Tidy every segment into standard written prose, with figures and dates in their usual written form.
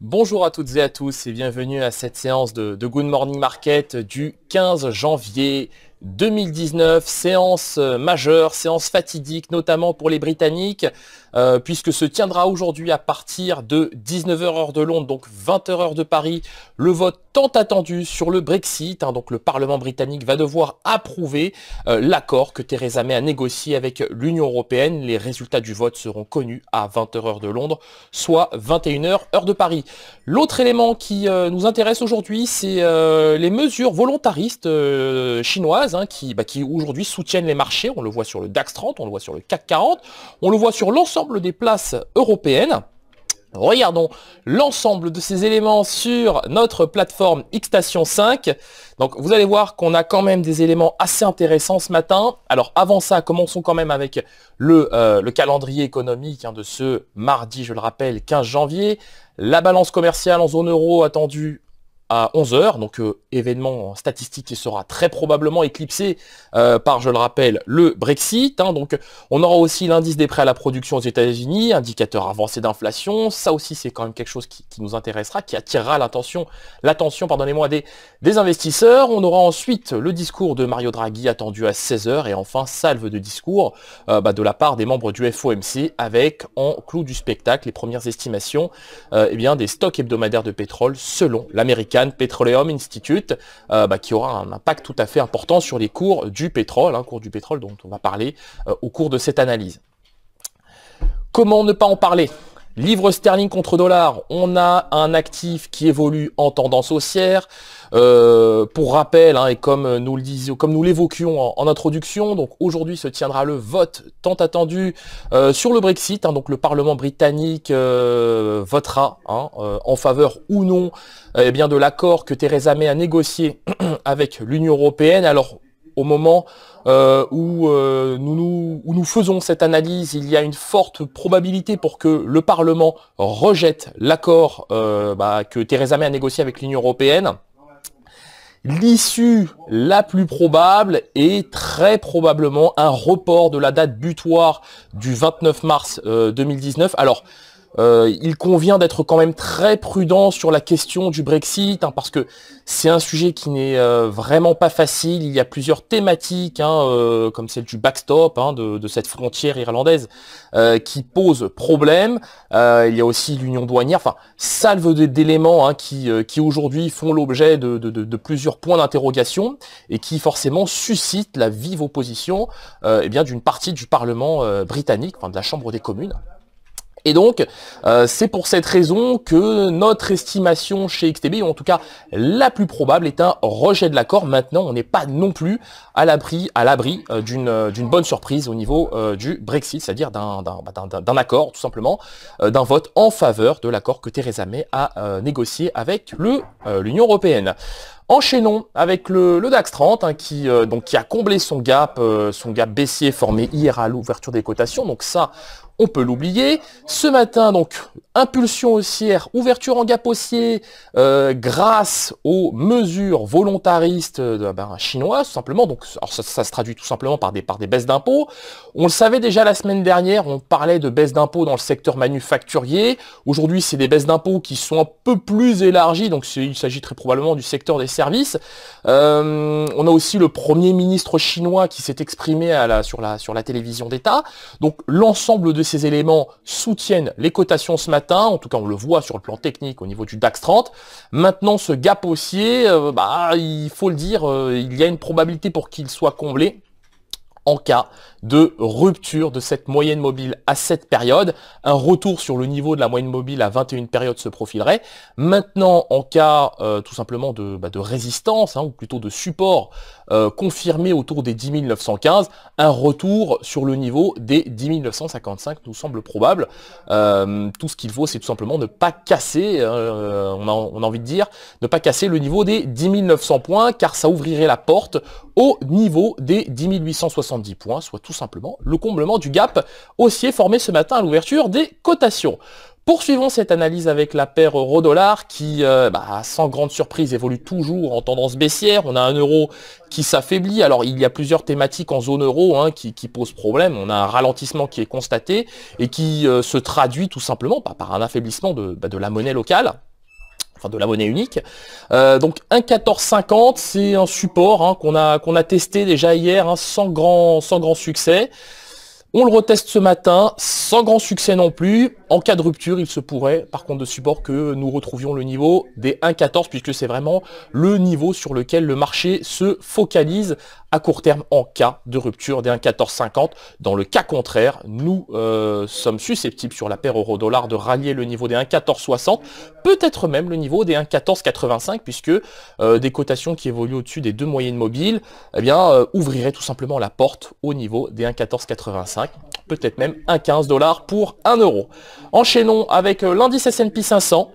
Bonjour à toutes et à tous et bienvenue à cette séance de Good Morning Market du 15 janvier 2019. Séance majeure, séance fatidique notamment pour les Britanniques puisque se tiendra aujourd'hui à partir de 19h heure de Londres, donc 20h heure de Paris, le vote tant attendu sur le Brexit. Donc le Parlement britannique va devoir approuver l'accord que Theresa May a négocié avec l'Union européenne. Les résultats du vote seront connus à 20h heure de Londres, soit 21h heure de Paris. L'autre élément qui nous intéresse aujourd'hui, c'est les mesures volontaristes chinoises qui aujourd'hui soutiennent les marchés. On le voit sur le DAX 30, on le voit sur le CAC 40, on le voit sur l'ensemble des places européennes. Regardons l'ensemble de ces éléments sur notre plateforme Xstation 5. Donc vous allez voir qu'on a quand même des éléments assez intéressants ce matin. Alors avant ça, commençons quand même avec le calendrier économique de ce mardi, je le rappelle, 15 janvier. La balance commerciale en zone euro attendue à 11h, donc événement statistique qui sera très probablement éclipsé par, je le rappelle, le Brexit. Donc on aura aussi l'indice des prêts à la production aux États-Unis, indicateur avancé d'inflation. Ça aussi c'est quand même quelque chose qui nous intéressera, qui attirera l'attention des investisseurs. On aura ensuite le discours de Mario Draghi attendu à 16h et enfin salve de discours de la part des membres du FOMC avec en clou du spectacle les premières estimations des stocks hebdomadaires de pétrole selon l'American Petroleum Institute, qui aura un impact tout à fait important sur les cours du pétrole, cours du pétrole dont on va parler au cours de cette analyse. Comment ne pas en parler ? Livre sterling contre dollar, on a un actif qui évolue en tendance haussière. Pour rappel, et comme nous l'évoquions en introduction, donc aujourd'hui se tiendra le vote tant attendu sur le Brexit. Donc le Parlement britannique votera en faveur ou non de l'accord que Theresa May a négocié avec l'Union européenne. Alors au moment où nous faisons cette analyse, il y a une forte probabilité pour que le Parlement rejette l'accord que Theresa May a négocié avec l'Union européenne. L'issue la plus probable est très probablement un report de la date butoir du 29 mars 2019. Alors, il convient d'être quand même très prudent sur la question du Brexit, parce que c'est un sujet qui n'est vraiment pas facile. Il y a plusieurs thématiques, comme celle du backstop, de cette frontière irlandaise, qui pose problème. Il y a aussi l'union douanière, salve d'éléments qui aujourd'hui font l'objet de plusieurs points d'interrogation et qui forcément suscitent la vive opposition d'une partie du Parlement britannique, de la Chambre des communes. Et donc, c'est pour cette raison que notre estimation chez XTB, ou en tout cas la plus probable, est un rejet de l'accord. Maintenant, on n'est pas non plus à l'abri d'une bonne surprise au niveau du Brexit, c'est-à-dire d'un accord, tout simplement, d'un vote en faveur de l'accord que Theresa May a négocié avec l'Union européenne. Enchaînons avec le DAX 30 qui a comblé son gap baissier formé hier à l'ouverture des cotations. Donc ça, on peut l'oublier. Ce matin, donc, impulsion haussière, ouverture en gap haussier grâce aux mesures volontaristes chinoises, tout simplement. Donc, alors ça se traduit tout simplement par des baisses d'impôts. On le savait déjà la semaine dernière, on parlait de baisses d'impôts dans le secteur manufacturier. Aujourd'hui, c'est des baisses d'impôts qui sont un peu plus élargies, donc il s'agit très probablement du secteur des services. On a aussi le Premier ministre chinois qui s'est exprimé sur la télévision d'État. Donc, l'ensemble de ces éléments soutiennent les cotations ce matin. En tout cas, on le voit sur le plan technique au niveau du DAX 30. Maintenant, ce gap haussier, il faut le dire, il y a une probabilité pour qu'il soit comblé en cas de rupture de cette moyenne mobile à cette période. Un retour sur le niveau de la moyenne mobile à 21 périodes se profilerait. Maintenant, en cas tout simplement de résistance, ou plutôt de support confirmé autour des 10 915, un retour sur le niveau des 10 955 nous semble probable. Tout ce qu'il faut, c'est tout simplement ne pas casser, on a envie de dire, ne pas casser le niveau des 10 900 points, car ça ouvrirait la porte au niveau des 10 870 points, soit tout simplement le comblement du gap haussier formé ce matin à l'ouverture des cotations. Poursuivons cette analyse avec la paire euro-dollar qui, sans grande surprise, évolue toujours en tendance baissière. On a un euro qui s'affaiblit. Alors, il y a plusieurs thématiques en zone euro qui posent problème. On a un ralentissement qui est constaté et qui se traduit tout simplement par un affaiblissement de la monnaie locale. enfin de la monnaie unique. Donc 1,1450, c'est un support hein, qu'on a testé déjà hier hein, sans grand succès. On le reteste ce matin, sans grand succès non plus. En cas de rupture, il se pourrait, par contre de support, que nous retrouvions le niveau des 1,14, puisque c'est vraiment le niveau sur lequel le marché se focalise à court terme en cas de rupture des 1,1450. Dans le cas contraire, nous sommes susceptibles sur la paire euro-dollar de rallier le niveau des 1,1460, peut-être même le niveau des 1,1485, puisque des cotations qui évoluent au-dessus des deux moyennes mobiles eh bien, ouvriraient tout simplement la porte au niveau des 1,1485. Peut-être même 1,15$ pour 1 euro. Enchaînons avec l'indice S&P 500.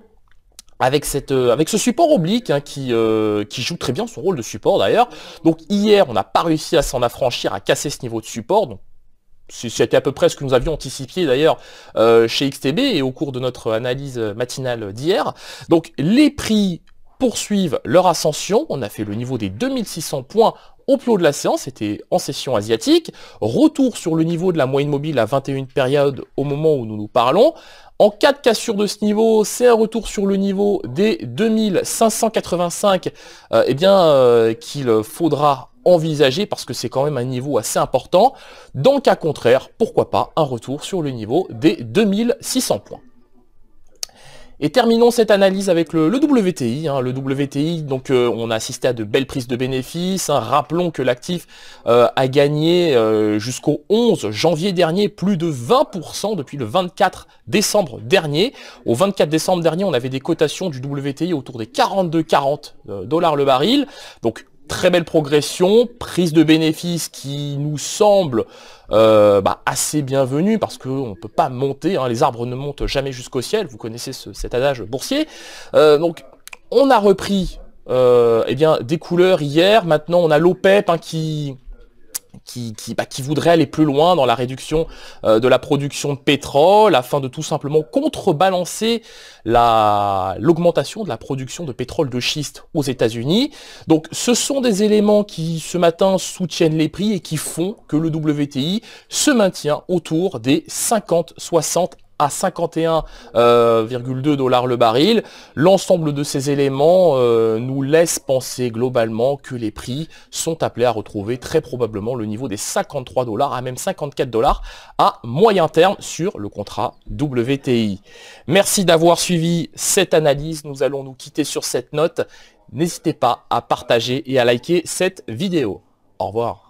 Avec ce support oblique hein, qui joue très bien son rôle de support d'ailleurs. Donc hier, on n'a pas réussi à s'en affranchir, à casser ce niveau de support. Donc c'était à peu près ce que nous avions anticipé d'ailleurs chez XTB et au cours de notre analyse matinale d'hier. Donc les prix poursuivent leur ascension. On a fait le niveau des 2600 points au plus haut de la séance, c'était en session asiatique. Retour sur le niveau de la moyenne mobile à 21 périodes au moment où nous nous parlons. En cas de cassure de ce niveau, c'est un retour sur le niveau des 2585 qu'il faudra envisager parce que c'est quand même un niveau assez important. Dans le cas contraire, pourquoi pas un retour sur le niveau des 2600 points. Et terminons cette analyse avec le WTI. Hein. Le WTI, donc on a assisté à de belles prises de bénéfices. Hein. Rappelons que l'actif a gagné jusqu'au 11 janvier dernier plus de 20% depuis le 24 décembre dernier. Au 24 décembre dernier, on avait des cotations du WTI autour des 42-40 $ le baril. Donc très belle progression, prise de bénéfices qui nous semble assez bienvenue parce qu'on ne peut pas monter, hein, les arbres ne montent jamais jusqu'au ciel, vous connaissez cet adage boursier. Donc on a repris des couleurs hier, maintenant on a l'OPEP hein, qui voudrait aller plus loin dans la réduction de la production de pétrole afin de tout simplement contrebalancer l'augmentation de la production de pétrole de schiste aux États-Unis. Donc ce sont des éléments qui ce matin soutiennent les prix et qui font que le WTI se maintient autour des 50-60 à 51,2 $ le baril. L'ensemble de ces éléments nous laisse penser globalement que les prix sont appelés à retrouver très probablement le niveau des 53 $ à même 54 $ à moyen terme sur le contrat WTI. Merci d'avoir suivi cette analyse. Nous allons nous quitter sur cette note. N'hésitez pas à partager et à liker cette vidéo. Au revoir.